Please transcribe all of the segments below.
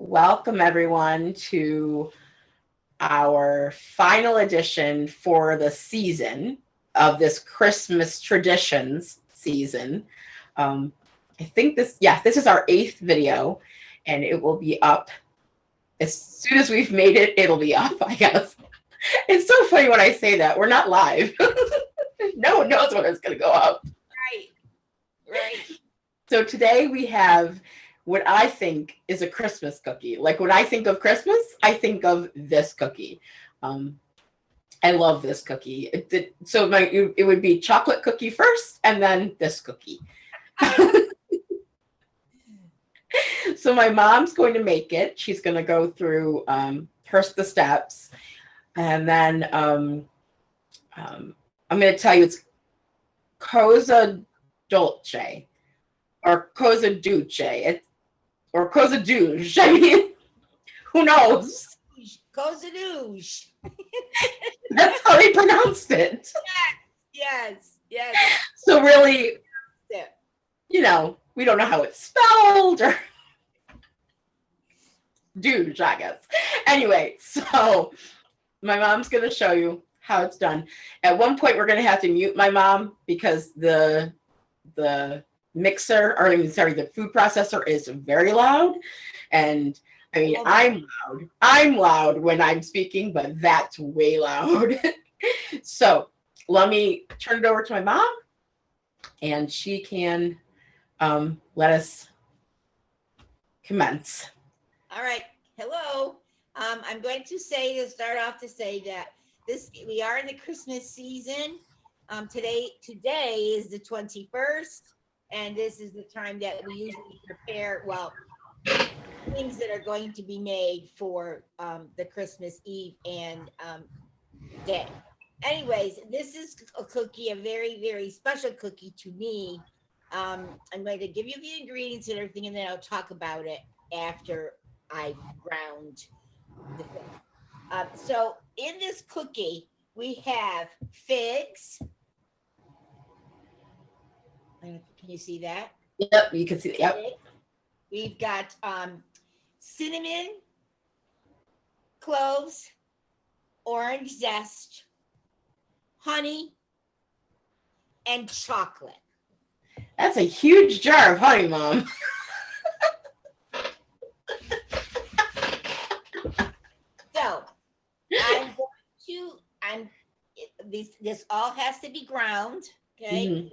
Welcome everyone to our final edition for the season of this Christmas traditions season. I think this is our 8th video, and it will be up as soon as we've made it. It'll be up, I guess. It's so funny when I say that. We're not live. No one knows when it's going to go up. Right. So today we have what I think is a Christmas cookie. Like when I think of Christmas, I think of this cookie. I love this cookie. It would be chocolate cookie first, and then this cookie. So my mom's going to make it. She's going to go through the steps, and then I'm going to tell you it's cosa dolce or cosa duce. Or cosa douche. I mean, who knows? Cosa douche. That's how they pronounced it. Yes. So really, we don't know how it's spelled or douche, I guess. Anyway, so my mom's going to show you how it's done. At one point, we're going to have to mute my mom because the the food processor is very loud. And I mean, I'm loud when I'm speaking, but that's way loud. So let me turn it over to my mom, and she can let us commence. All right. Hello. I'm going to start off to say that we are in the Christmas season. Today is the 21st. And this is the time that we usually prepare, things that are going to be made for the Christmas Eve and day. Anyways, this is a cookie, a very, very special cookie to me. I'm going to give you the ingredients and everything, and then I'll talk about it after I ground the thing. So in this cookie, we have figs. Can you see that? Yep, you can see it. Yep. We've got cinnamon, cloves, orange zest, honey, and chocolate. That's a huge jar of honey, Mom. So this all has to be ground, okay? Mm-hmm.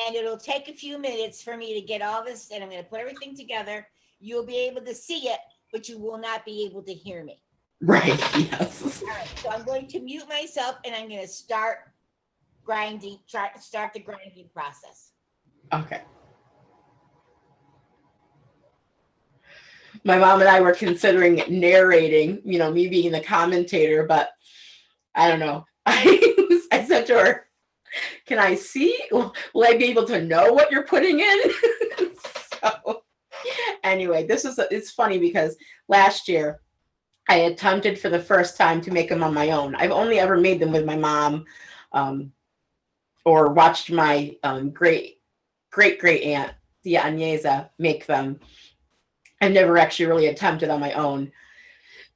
And it'll take a few minutes for me to get all this, and I'm going to put everything together. You'll be able to see it, but you will not be able to hear me. Right, yes. All right, so I'm going to mute myself, and I'm going to start the grinding process. Okay. My mom and I were considering narrating, me being the commentator, but I don't know. I said to her, can I see? Will I be able to know what you're putting in? So anyway, it's funny because last year I attempted for the first time to make them on my own. I've only ever made them with my mom or watched my great aunt, Tia Agnesa, make them. I've never actually really attempted on my own.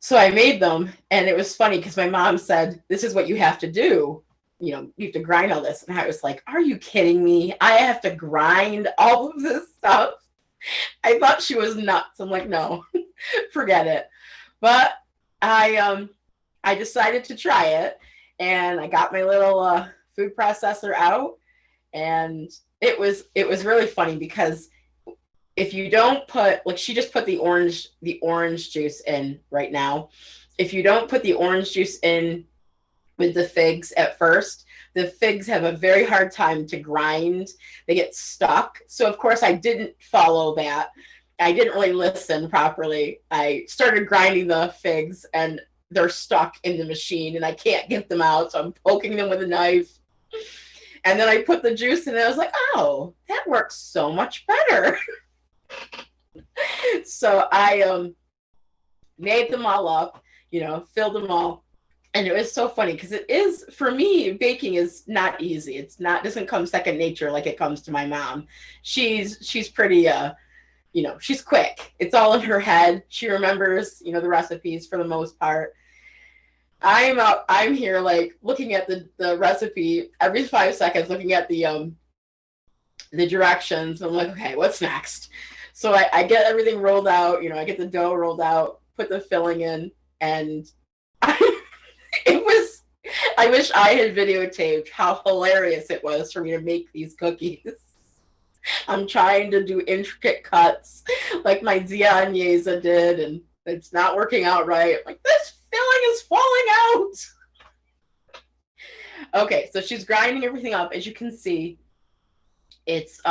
So I made them, and it was funny because my mom said, this is what you have to do. You have to grind all this. And I was like, are you kidding me? I have to grind all of this stuff? I thought she was nuts. I'm like, no, forget it. But I decided to try it, and I got my little food processor out, and it was really funny because if you don't put, she just put the orange juice in right now. If you don't put the orange juice in with the figs at first, the figs have a very hard time to grind. They get stuck. So of course I didn't follow that. I didn't really listen properly. I started grinding the figs and they're stuck in the machine and I can't get them out. So I'm poking them with a knife. And then I put the juice in and I was like, oh, that works so much better. So I made them all up, filled them all. And it was so funny because it is, for me, baking is not easy. Doesn't come second nature like it comes to my mom. She's pretty you know, she's quick. It's all in her head. She remembers, you know, the recipes for the most part. I'm here like looking at the recipe every 5 seconds, looking at the directions. I'm like, okay, what's next? So I get everything rolled out, you know, I get the dough rolled out, put the filling in, and it was, I wish I had videotaped how hilarious it was for me to make these cookies. I'm trying to do intricate cuts like my zia agnese did, and it's not working out right. I'm like, this filling is falling out. Okay, so she's grinding everything up. As you can see, it's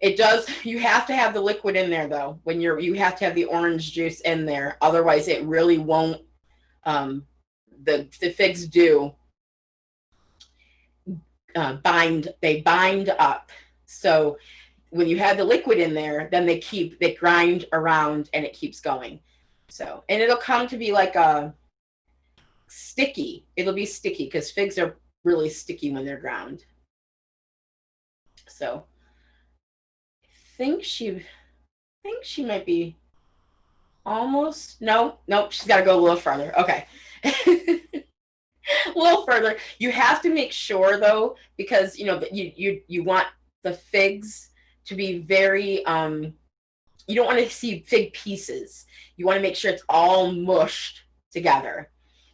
it does, you have to have the liquid in there though. When you have to have the orange juice in there. Otherwise it really won't, the figs do they bind up. So when you have the liquid in there, then they grind around and it keeps going. So, and it'll come to be like a sticky. It'll be sticky because figs are really sticky when they're ground. So I think she might be almost, no, she's got to go a little further. Okay. A little further. You have to make sure though, because you know you want the figs to be very you don't want to see fig pieces. You want to make sure it's all mushed together.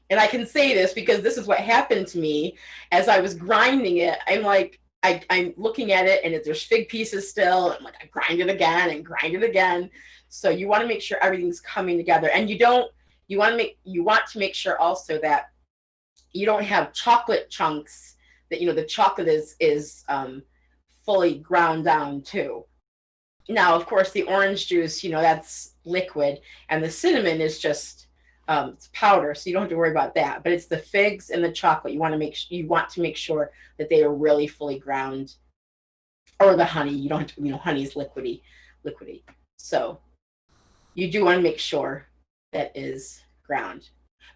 And I can say this because this is what happened to me as I was grinding it. I'm like, I'm looking at it and there's fig pieces still. I'm like, I grind it again and grind it again. So you want to make sure everything's coming together. And you want to make sure also that you don't have chocolate chunks, that, you know, the chocolate is fully ground down too. Now, of course, the orange juice, you know, that's liquid, and the cinnamon is just it's powder, so you don't have to worry about that. But it's the figs and the chocolate. You want to make sure that they are really fully ground, or the honey. You don't have to, you know, honey is liquidy. So you do want to make sure that is ground.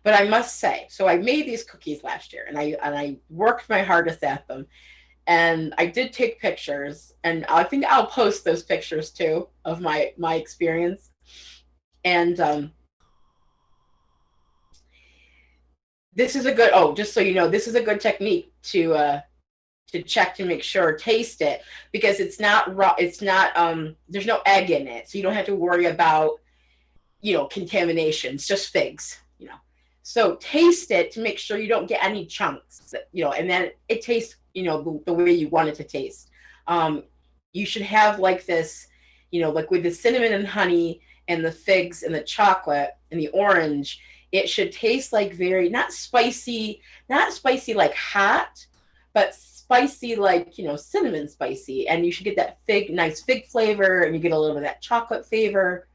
But I must say, so I made these cookies last year, and I worked my hardest at them, and I did take pictures, and I think I'll post those pictures too of my experience. And this is a good, oh, just so you know, this is a good technique to check to make sure, taste it, because it's not raw, it's not there's no egg in it, so you don't have to worry about, you know, contamination. It's just figs, you know. So taste it to make sure you don't get any chunks, you know, and then it tastes, you know, the way you want it to taste. You should have like this, you know, like with the cinnamon and honey and the figs and the chocolate and the orange, it should taste like very, not spicy like hot, but spicy like, you know, cinnamon spicy. And you should get that nice fig flavor, and you get a little bit of that chocolate flavor.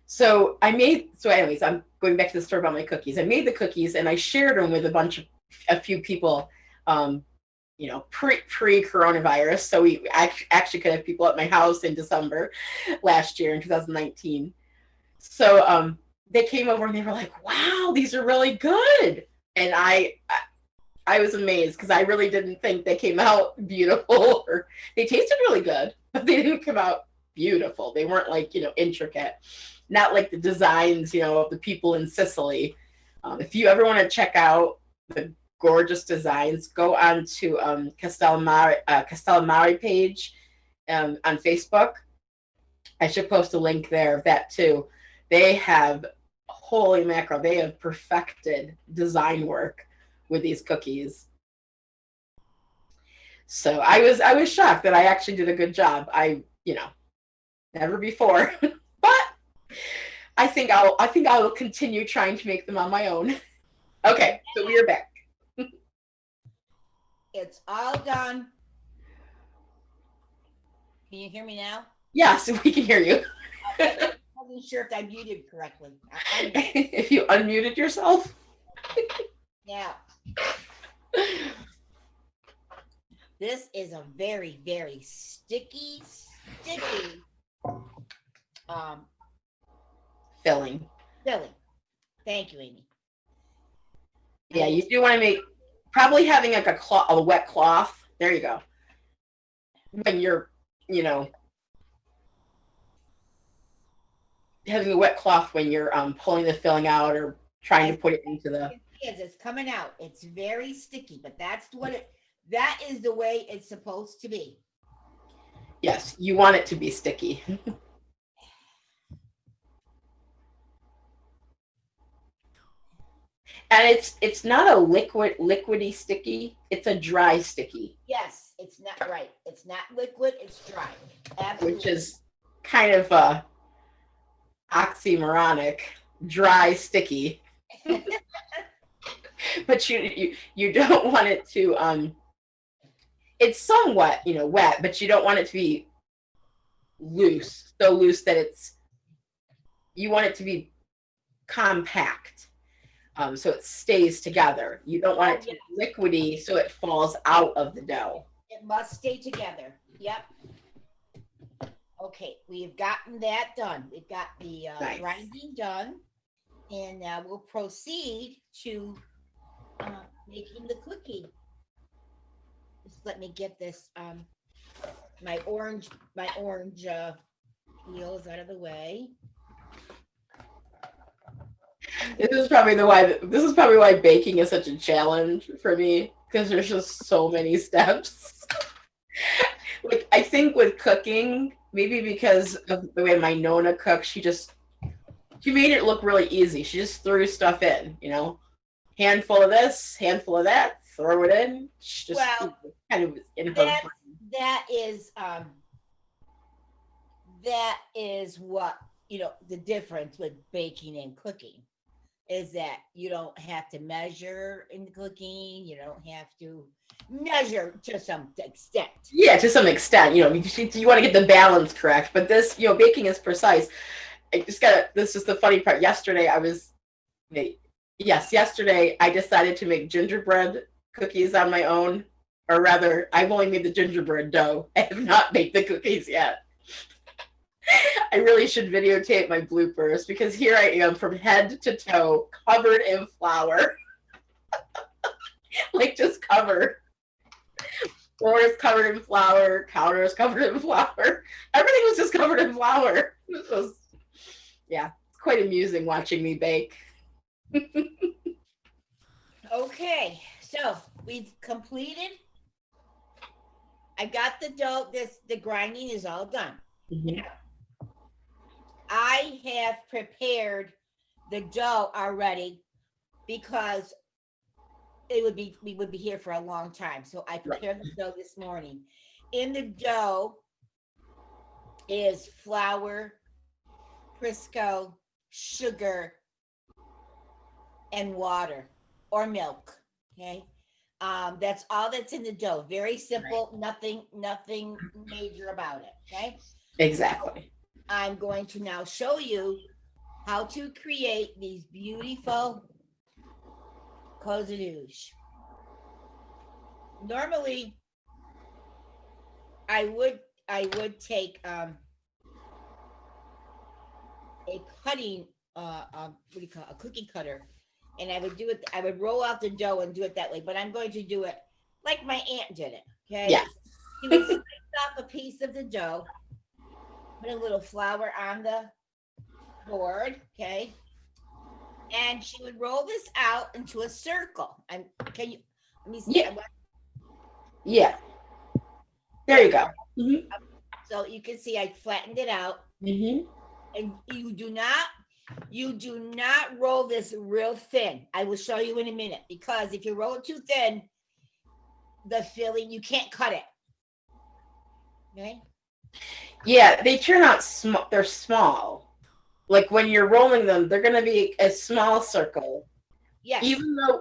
So anyways, I'm going back to the story about my cookies. I made the cookies and I shared them with a few people, you know, pre-coronavirus. So we actually could have people at my house in December last year in 2019. So they came over and they were like, wow, these are really good. And I was amazed because I really didn't think they came out beautiful, or they tasted really good, but they didn't come out beautiful. They weren't like, you know, intricate. Not like the designs, you know, of the people in Sicily. If you ever want to check out the gorgeous designs, go on to Castellamare page on Facebook. I should post a link there of that too. They have, holy mackerel, they have perfected design work with these cookies. So I was shocked that I actually did a good job. You know, never before, but I think I will continue trying to make them on my own. Okay, so we are back. It's all done. Can you hear me now? Yes, we can hear you. Okay. I wasn't sure if I muted correctly. If you unmuted yourself. Yeah. This is a very, very sticky filling. Thank you, Amy. Yeah, you do want to make, probably having like a wet cloth. There you go. when you're, you know, having a wet cloth when you're pulling the filling out or trying to put it into the. It's coming out. It's very sticky, but that is the way it's supposed to be. Yes, you want it to be sticky. And it's not a liquidy sticky. It's a dry sticky. Yes, it's not right. It's not liquid. It's dry. Absolutely. Which is kind of oxymoronic. Dry sticky. But you don't want it to it's somewhat, you know, wet, but you don't want it to be loose, so loose that you want it to be compact. So it stays together. You don't want it to be liquidy so it falls out of the dough. It must stay together. Yep. Okay, we've gotten that done. We've got the Nice. grinding done, and now we'll proceed to making the cookie. Just let me get this my orange peels out of the way. This is probably why baking is such a challenge for me, because there's just so many steps. Like, I think with cooking, maybe because of the way my Nona cooks, she made it look really easy. She just threw stuff in, you know, handful of this, handful of that, throw it in. Just kind of in her brain. That is what, you know, the difference with baking and cooking is that you don't have to measure in the cooking. You don't have to measure to some extent. Yeah, to some extent, you know, you want to get the balance correct, but this, you know, baking is precise. This is the funny part. Yesterday I decided to make gingerbread cookies on my own, or rather, I've only made the gingerbread dough. I have not made the cookies yet. I really should videotape my bloopers, because here I am from head to toe covered in flour. Like, just covered. Floor is covered in flour, counter is covered in flour. Everything was just covered in flour. It's quite amusing watching me bake. Okay, so we've completed. I got the dough. The grinding is all done. Mm-hmm. I have prepared the dough already because we would be here for a long time. So I prepared the dough this morning. In the dough is flour, Crisco, sugar, and water or milk. Okay. That's all that's in the dough. Very simple, nothing major about it. Okay. Exactly. I'm going to now show you how to create these beautiful cosa duci. Normally, I would take a cutting what do you call it? A cookie cutter, and I would do it. I would roll out the dough and do it that way. But I'm going to do it like my aunt did it. Okay. Yeah. She would slice off a piece of the dough. Put a little flour on the board, okay? And she would roll this out into a circle. And let me see. Yeah. Yeah. There you go. Mm-hmm. So you can see I flattened it out. Mm-hmm. And you do not roll this real thin. I will show you in a minute, because if you roll it too thin, the filling, you can't cut it. Okay? Yeah, they turn out small. They're small. Like, when you're rolling them, they're going to be a small circle. Yes.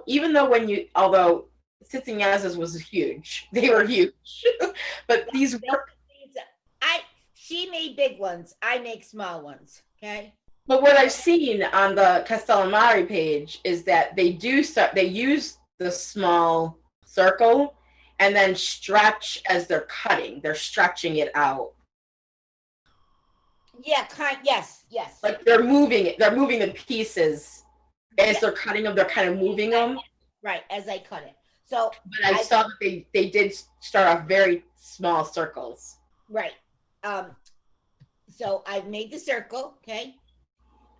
Even though although Siciliana's was huge, they were huge. But these work. She made big ones. I make small ones. Okay. But what I've seen on the Castellamare page is that they use the small circle and then stretch as they're cutting. They're stretching it out. Yeah, yes. Like, they're moving the pieces as they're cutting them. They're kind of moving them. Right, as I cut it. So But I saw that they did start off very small circles. right. So I've made the circle. Okay.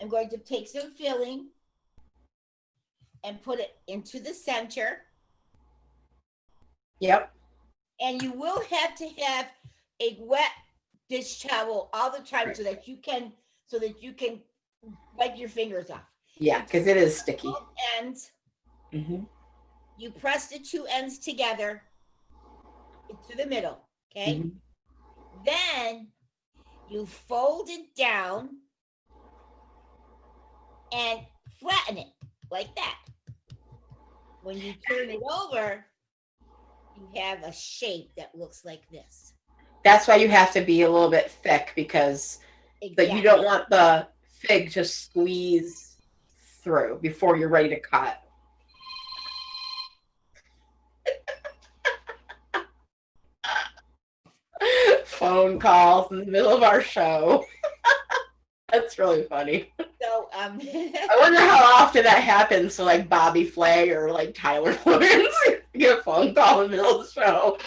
I'm going to take some filling and put it into the center. Yep. And you will have to have a wet dish towel all the time, right, so that you can wipe your fingers off. Yeah, because it is sticky. Both ends. You press the two ends together into the middle. Okay. Then you fold it down and flatten it like that. When you turn it over, you have a shape that looks like this. That's why you have to be a little bit thick, because you don't want the fig to squeeze through before you're ready to cut. Phone calls in the middle of our show. That's really funny. So I wonder how often that happens to like Bobby Flay or like Tyler Lawrence. Get a phone call in the middle of the show.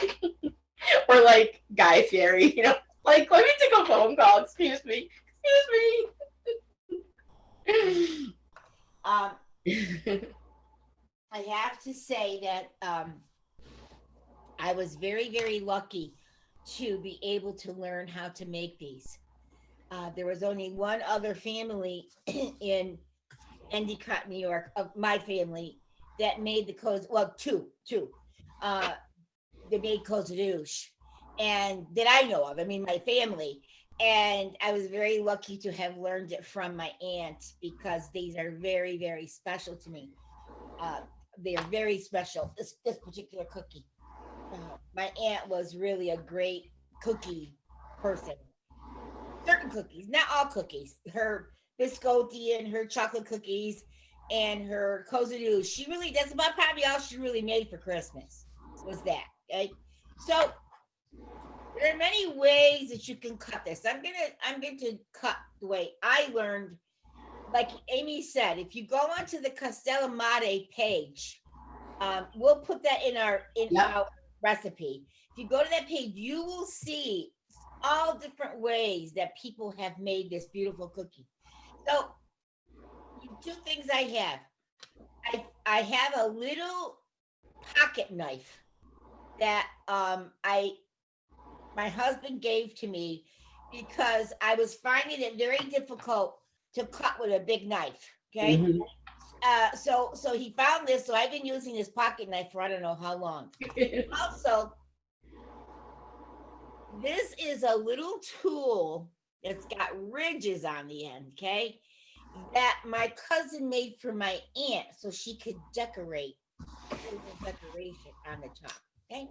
Or like Guy Fieri, you know, like, let me take a phone call. Excuse me. I have to say that I was very, very lucky to be able to learn how to make these. There was only one other family in Endicott, New York, of my family, that made the cosi. Well, two. They made cosa douche, and that I know of. I mean, my family. And I was very lucky to have learned it from my aunt, because these are very, very special to me. They are very special. This particular cookie. My aunt was really a great cookie person. Certain cookies, not all cookies. Her biscotti and her chocolate cookies and her cosa douche. She really, that's about probably all she really made for Christmas was that. Okay, so there are many ways that you can cut this. I'm going to cut the way I learned. Like Amy said, if you go onto the Castello Mate page, we'll put that in our recipe. If you go to that page, you will see all different ways that people have made this beautiful cookie. So, two things I have. I have a little pocket knife that my husband gave to me, because I was finding it very difficult to cut with a big knife. Okay. So he found this. So I've been using this pocket knife for I don't know how long. Also, this is a little tool that's got ridges on the end. Okay. That my cousin made for my aunt so she could decorate decoration on the top. Okay.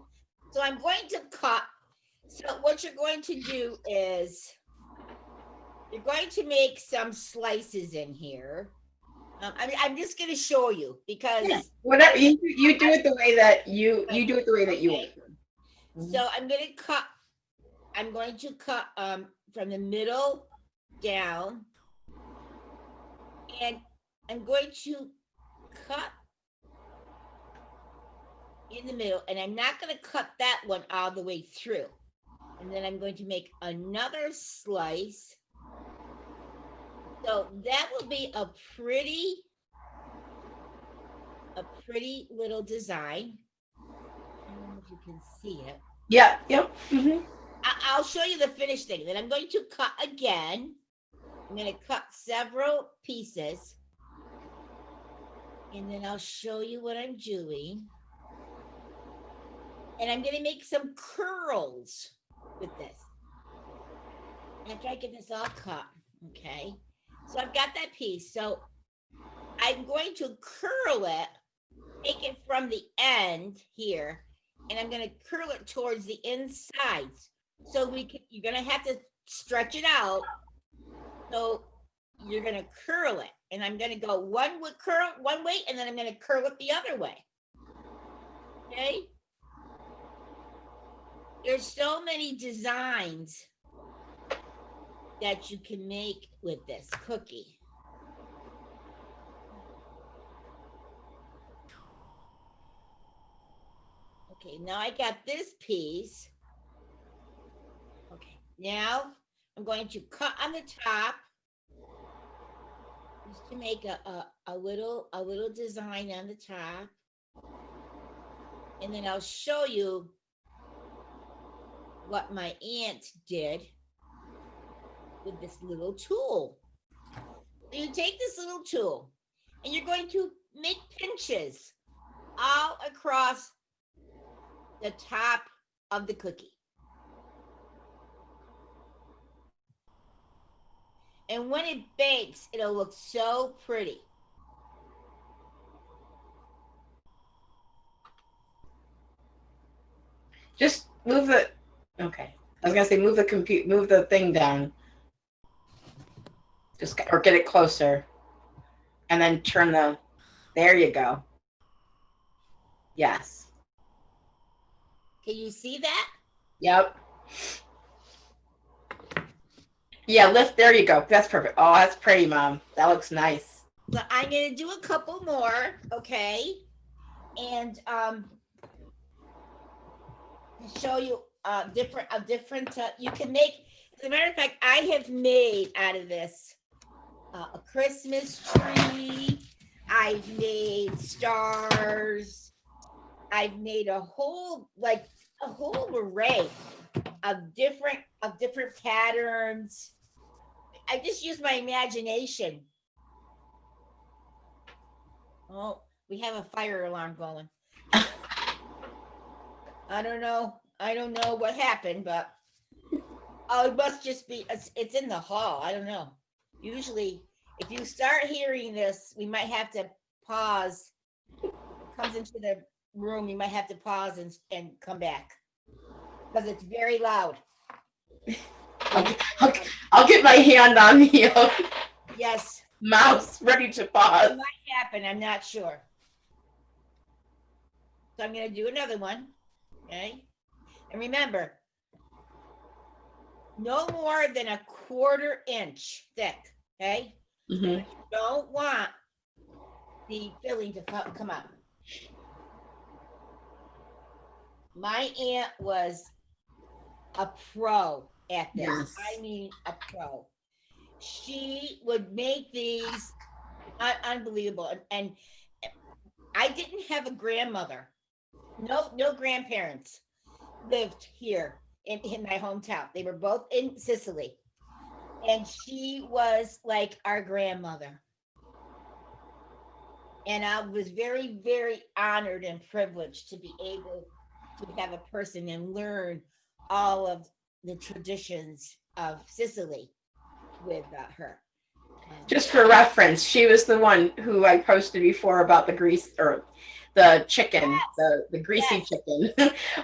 So I'm going to cut. So what you're going to do is you're going to make some slices in here. I'm just going to show you, because whatever you do it the way that you do it the way that you want. So I'm going to cut from the middle down, and I'm going to cut in the middle, and I'm not going to cut that one all the way through. And then I'm going to make another slice. So that will be a pretty little design. I don't know if you can see it. Yeah. Yep. I'll show you the finished thing. Then I'm going to cut again. I'm going to cut several pieces, and then I'll show you what I'm doing. And I'm going to make some curls with this after I get this all cut. Okay, so I've got that piece. So I'm going to curl it, take it from the end here, and I'm going to curl it towards the insides. So you're going to have to stretch it out. So you're going to curl it, and I'm going to go one way, and then I'm going to curl it the other way. Okay. There's so many designs that you can make with this cookie. Okay, now I got this piece. Okay, now I'm going to cut on the top just to make a little design on the top. And then I'll show you what my aunt did with this little tool. So you take this little tool and you're going to make pinches all across the top of the cookie. And when it bakes, it'll look so pretty. Just move the. Okay, I was gonna say move the thing down. Just or get it closer, and then turn the. There you go. Yes. Can you see that? Yep. Yeah, lift. There you go. That's perfect. Oh, that's pretty, Mom. That looks nice. So I'm gonna do a couple more, okay? And show you different you can make. As a matter of fact, I have made out of this a Christmas tree. I've made stars. I've made a whole array of different patterns. I just use my imagination. Oh, we have a fire alarm going. I don't know what happened, but it must just be, it's in the hall. I don't know. Usually, if you start hearing this, we might have to pause. If it comes into the room, you might have to pause and come back because it's very loud. I'll get my hand on the yes mouse ready to pause. It might happen. I'm not sure. So I'm going to do another one. Okay. And remember, no more than a 1/4 inch thick. Okay. Mm-hmm. You don't want the filling to come out. My aunt was a pro at this. Yes. I mean, a pro. She would make these unbelievable. And I didn't have a grandmother. No grandparents lived here in my hometown. They were both in Sicily. And she was like our grandmother. And I was very, very honored and privileged to be able to have a person and learn all of the traditions of Sicily with her. Just for reference, she was the one who I posted before about the grease or the chicken, yes. the greasy yes. chicken.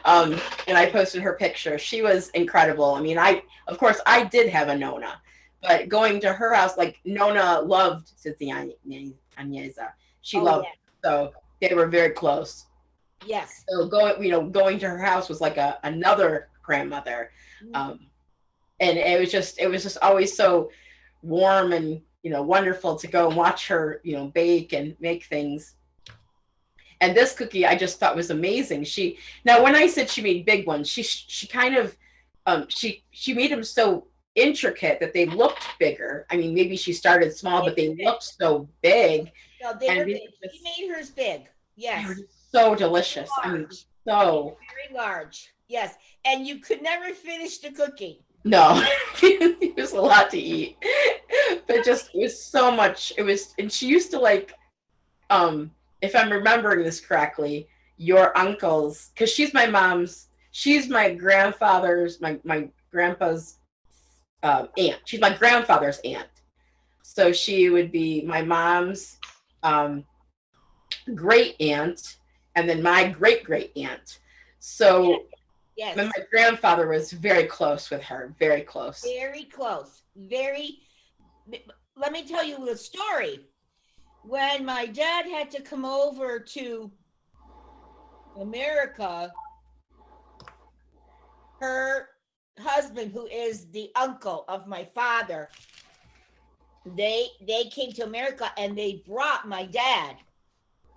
And I posted her picture. She was incredible. I mean, of course I did have a Nonna, but going to her house, like Nonna loved Agnesa. She loved it. So they were very close. Yes. So going to her house was like another grandmother. Mm-hmm. And it was just always so warm and, wonderful to go and watch her, bake and make things. And this cookie I just thought was amazing. Now when I said she made big ones, she kind of, she made them so intricate that they looked bigger. I mean, maybe she started small, but they looked so big. No, they were big. She made hers big. Yes. They were so delicious. I mean, so very large. Yes. And you could never finish the cookie. No, it was a lot to eat, but it was so much. And she used to like, if I'm remembering this correctly, your uncles, because she's my grandfather's, my grandpa's aunt. She's my grandfather's aunt. So she would be my mom's great aunt, and then my great great aunt. So yes. My grandfather was very close with her, very close. Very close. Let me tell you a story. When my dad had to come over to America, her husband, who is the uncle of my father, they came to America and they brought my dad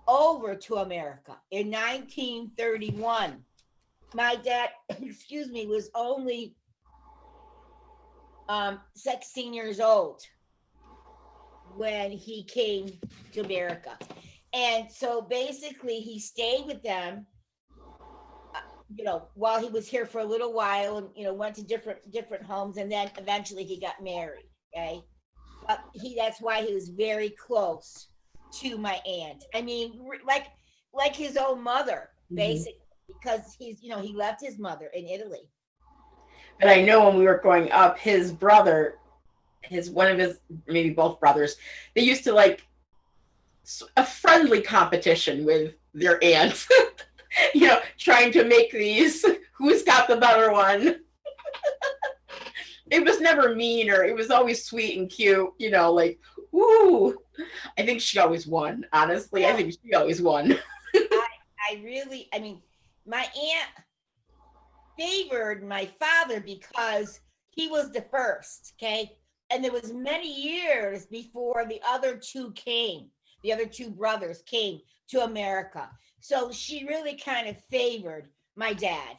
over to America in 1931. my dad, excuse me, was only 16 years old when he came to America. And so basically he stayed with them, while he was here for a little while, and went to different homes, and then eventually he got married. Okay. But that's why he was very close to my aunt. I mean, like his own mother, basically, because he left his mother in Italy. But I know when we were growing up, his brother, one of his, maybe both brothers, they used to like a friendly competition with their aunt, trying to make these, who's got the better one. It was never mean, or it was always sweet and cute, like, ooh. I think she always won, honestly. Yeah. I think she always won. I mean, my aunt favored my father because he was the first, okay? And there was many years before the other two brothers came to America. So she really kind of favored my dad.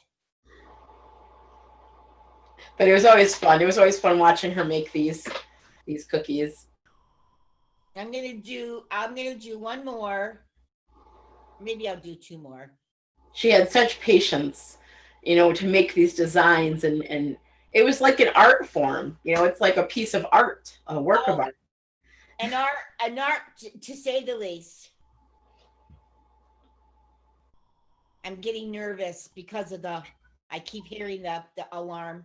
But it was always fun. It was always fun watching her make these cookies. I'm gonna do one more. Maybe I'll do two more. She had such patience, to make these designs, and it was like an art form. It's like a piece of art, a work of art. An art to say the least. I'm getting nervous because of I keep hearing the alarm.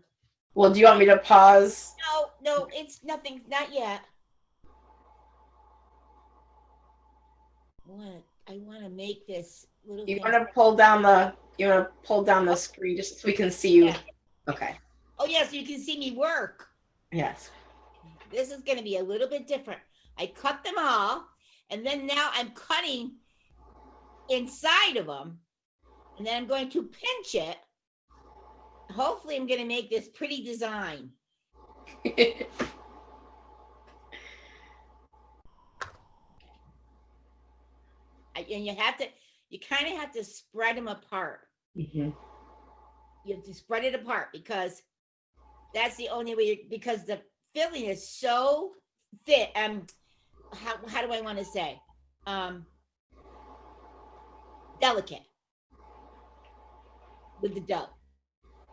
Well, do you want me to pause? No, it's nothing, not yet. I want to make this little. You want to pull down the screen just so we can see you. Yeah. Okay. Oh yeah, so you can see me work. Yes. This is going to be a little bit different. I cut them all, and then now I'm cutting inside of them, and then I'm going to pinch it. Hopefully I'm going to make this pretty design. And you kind of have to spread them apart. You have to spread it apart because that's the only way, because the filling is so thick. How do I want to say? Delicate with the dough.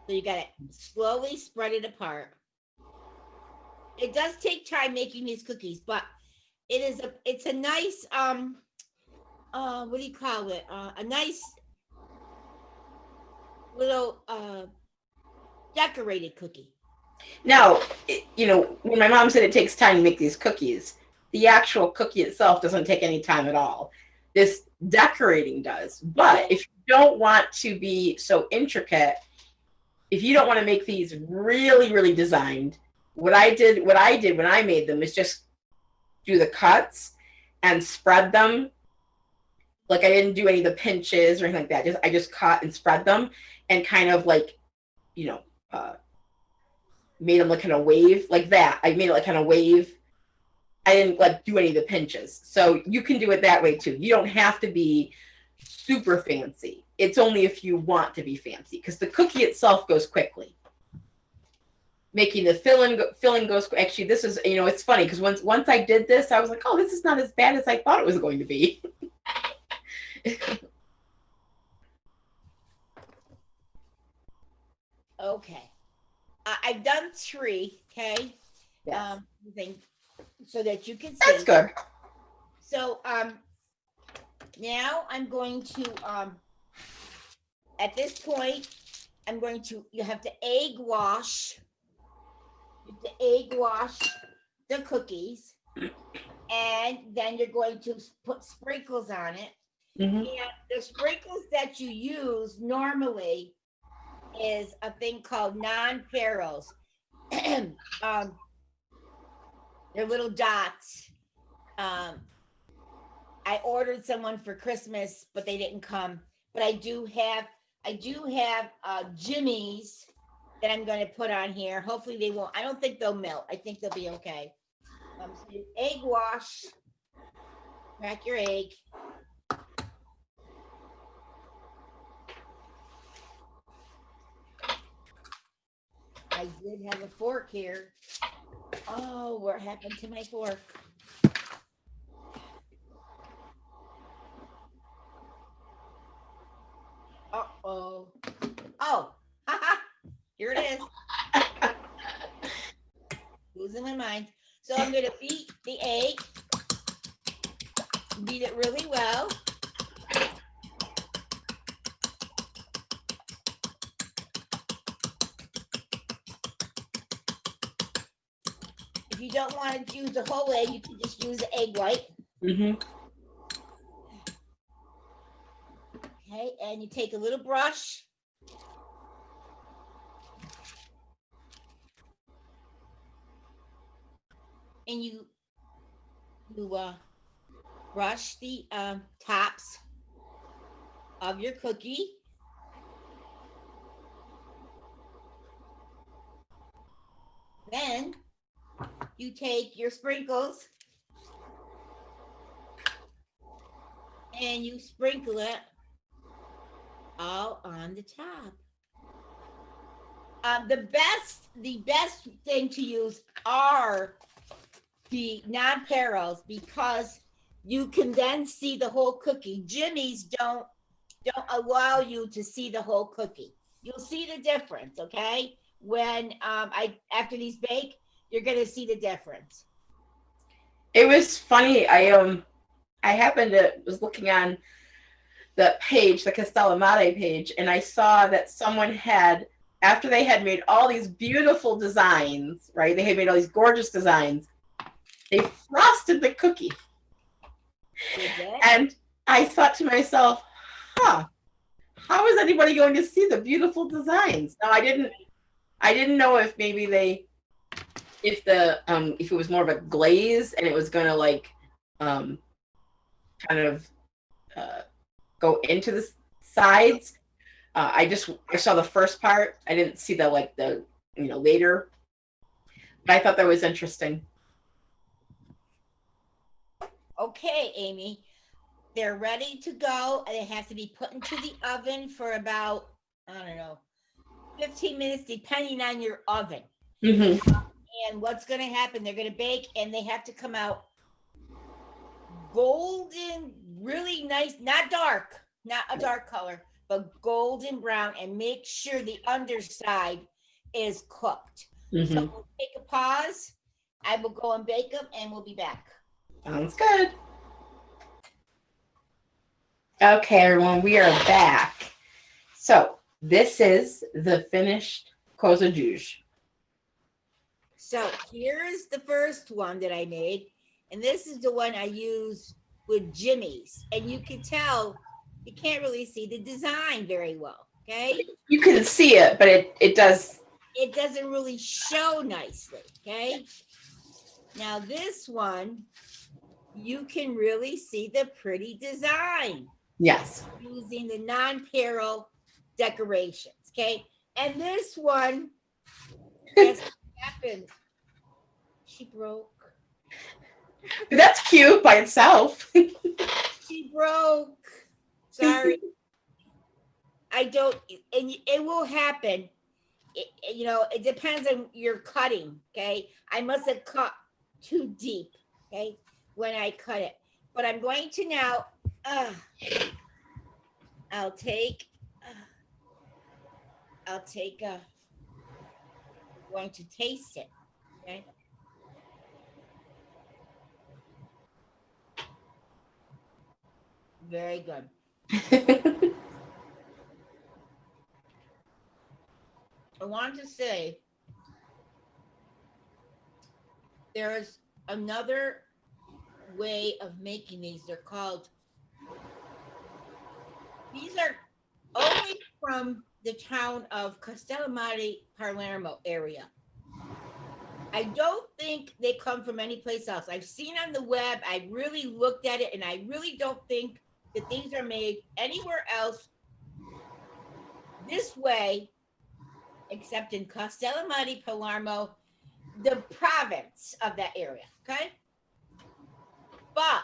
So you got to slowly spread it apart. It does take time making these cookies, but it's a nice, what do you call it? A nice little decorated cookie. Now, when my mom said it takes time to make these cookies, the actual cookie itself doesn't take any time at all. This decorating does. But if you don't want to be so intricate, if you don't want to make these really, really designed, what I did when I made them is just do the cuts and spread them. Like I didn't do any of the pinches or anything like that. I just cut and spread them and kind of like, made them like kind of wave like that. I made it like kind of wave. I didn't like do any of the pinches. So you can do it that way too. You don't have to be super fancy. It's only if you want to be fancy, because the cookie itself goes quickly. Making the filling goes, actually, this is, it's funny because once I did this, I was like, oh, this is not as bad as I thought it was going to be. Okay. I've done 3, okay? Yes. So that you can see. That's good. So now I'm going to, at this point, you have to egg wash the cookies, and then you're going to put sprinkles on it. And the sprinkles that you use normally is a thing called non-ferros. They're little dots. I ordered someone for Christmas, but they didn't come. But I do have Jimmy's that I'm going to put on here. Hopefully they won't. I don't think they'll melt. I think they'll be okay. So egg wash. Crack your egg. I did have a fork here. Oh, what happened to my fork? Uh-oh. Oh, here it is. Losing my mind. So I'm going to beat the egg. Beat it really well. If you don't want to use the whole egg, you can just use the egg white. Mm-hmm. Okay, and you take a little brush. And you brush the tops of your cookie. Then you take your sprinkles and you sprinkle it all on the top. The best thing to use are the non-paros because you can then see the whole cookie. Jimmy's don't allow you to see the whole cookie. You'll see the difference, okay? When after these bake, you're gonna see the difference. It was funny. I happened to was looking on the page, the Castellamare page, and I saw that someone had, after they had made all these beautiful designs, right? They had made all these gorgeous designs. They frosted the cookie. And I thought to myself, huh, how is anybody going to see the beautiful designs? Now I didn't know if maybe if it was more of a glaze and it was going to like kind of go into the sides. I saw the first part. I didn't see the later, but I thought that was interesting. Okay, Amy, they're ready to go, and they have to be put into the oven for about, I don't know, 15 minutes, depending on your oven. Mm-hmm. And what's going to happen, they're going to bake, and they have to come out golden, really nice, not dark, not a dark color, but golden brown, and make sure the underside is cooked. Mm-hmm. So we'll take a pause. I will go and bake them, and we'll be back. Sounds good. Okay, everyone, we are back. So this is the finished cosa duci. So here's the first one that I made, and this is the one I use with Jimmy's, and you can tell you can't really see the design very well. Okay, you can see it, but it doesn't really show nicely. Okay, now this one you can really see the pretty design. Yes. Using the non-peril decorations. Okay, and this one has happened. She broke. But that's cute by itself. She broke. Sorry. I don't, and it will happen. It depends on your cutting. Okay, I must have cut too deep. Okay, when I cut it, but I'm going to now. I'll take. Going to taste it. Okay. Very good. I want to say there is another way of making these. These are only from the town of Castellamare, Palermo area. I don't think they come from any place else. I've seen on the web, I really looked at it, and I really don't think that these are made anywhere else this way, except in Castellamare, Palermo, the province of that area, okay? But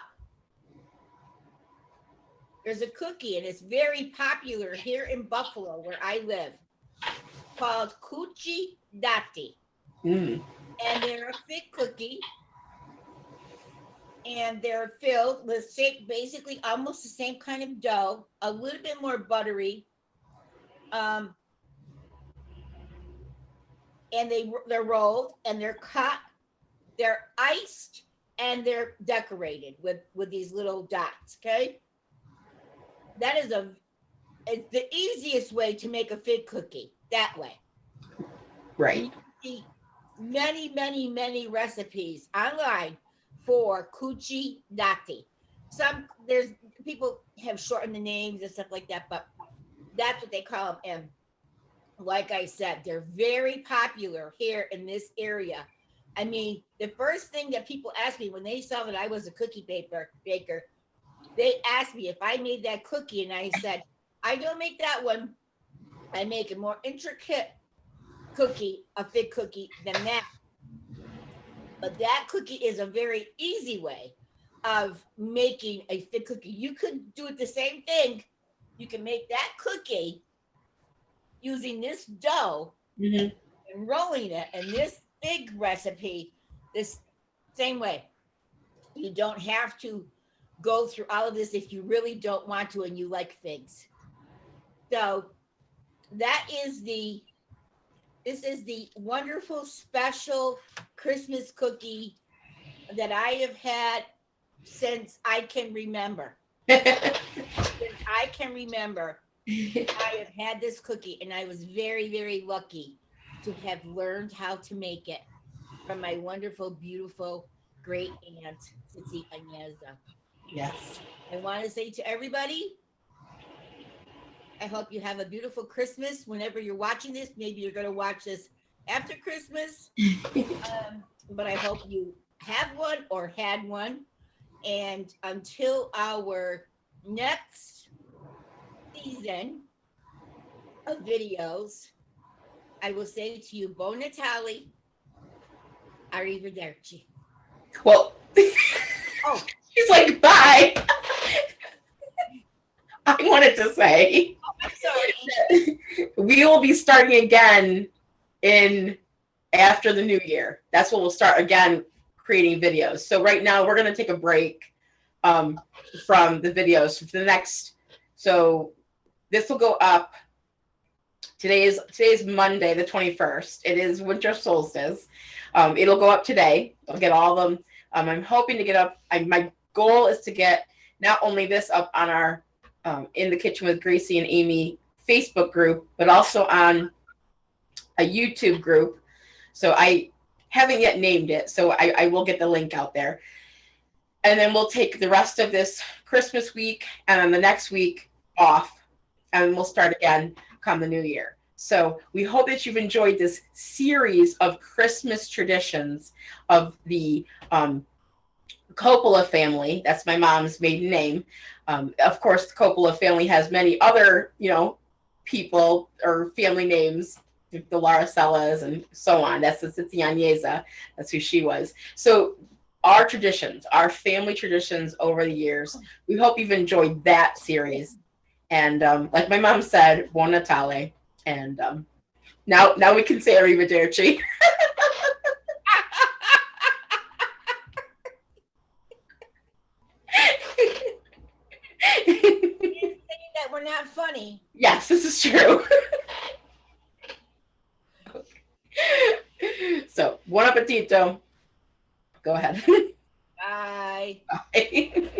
there's a cookie, and it's very popular here in Buffalo, where I live. called cucci dati. Mm. And they're a thick cookie. And they're filled with basically almost the same kind of dough, a little bit more buttery. Um, and they're rolled and they're cut, they're iced, and they're decorated with these little dots. Okay, that is it's the easiest way to make a fig cookie that way. Right. You see many recipes online for cucci dati. There's people have shortened the names and stuff like that, but that's what they call them. And like I said, they're very popular here in this area. I mean, the first thing that people asked me when they saw that I was a cookie baker, they asked me if I made that cookie, and I said, I don't make that one. I make a more intricate cookie, a fig cookie, than that. But that cookie is a very easy way of making a fig cookie. You could do it the same thing. You can make that cookie using this dough and rolling it, and this fig recipe this same way. You don't have to go through all of this if you really don't want to and you like figs. So this is the wonderful special Christmas cookie that I have had since I can remember. Since I can remember, I have had this cookie, and I was very lucky to have learned how to make it from my wonderful, beautiful, great aunt, Titi Agnesa. Yes. I want to say to everybody, I hope you have a beautiful Christmas whenever you're watching this. Maybe you're going to watch this after Christmas, but I hope you have one or had one. And until our next season of videos, I will say to you, Buon Natale, arrivederci. Well, Oh, she's like, bye. I wanted to say, I'm sorry. we will be starting again after the new year. That's when we'll start again creating videos. So right now we're going to take a break from the videos for the next. So this will go up. Today's Monday, the 21st. It is winter solstice. It'll go up today. I'll get all of them. I'm hoping to get up. My goal is to get not only this up on our In the Kitchen with Gracie and Amy Facebook group, but also on a YouTube group. So I haven't yet named it, so I will get the link out there. And then we'll take the rest of this Christmas week and then the next week off, and we'll start again come the new year. So we hope that you've enjoyed this series of Christmas traditions of the Coppola family. That's my mom's maiden name. Of course, the Coppola family has many other, people or family names, the Laracellas and so on. That's the Titi Agnesa. That's who she was. So our traditions, our family traditions over the years, we hope you've enjoyed that series. And like my mom said, Buon Natale. And now we can say arrivederci. That we're not funny. Yes, this is true. So, buon appetito. Go ahead. Bye. Bye.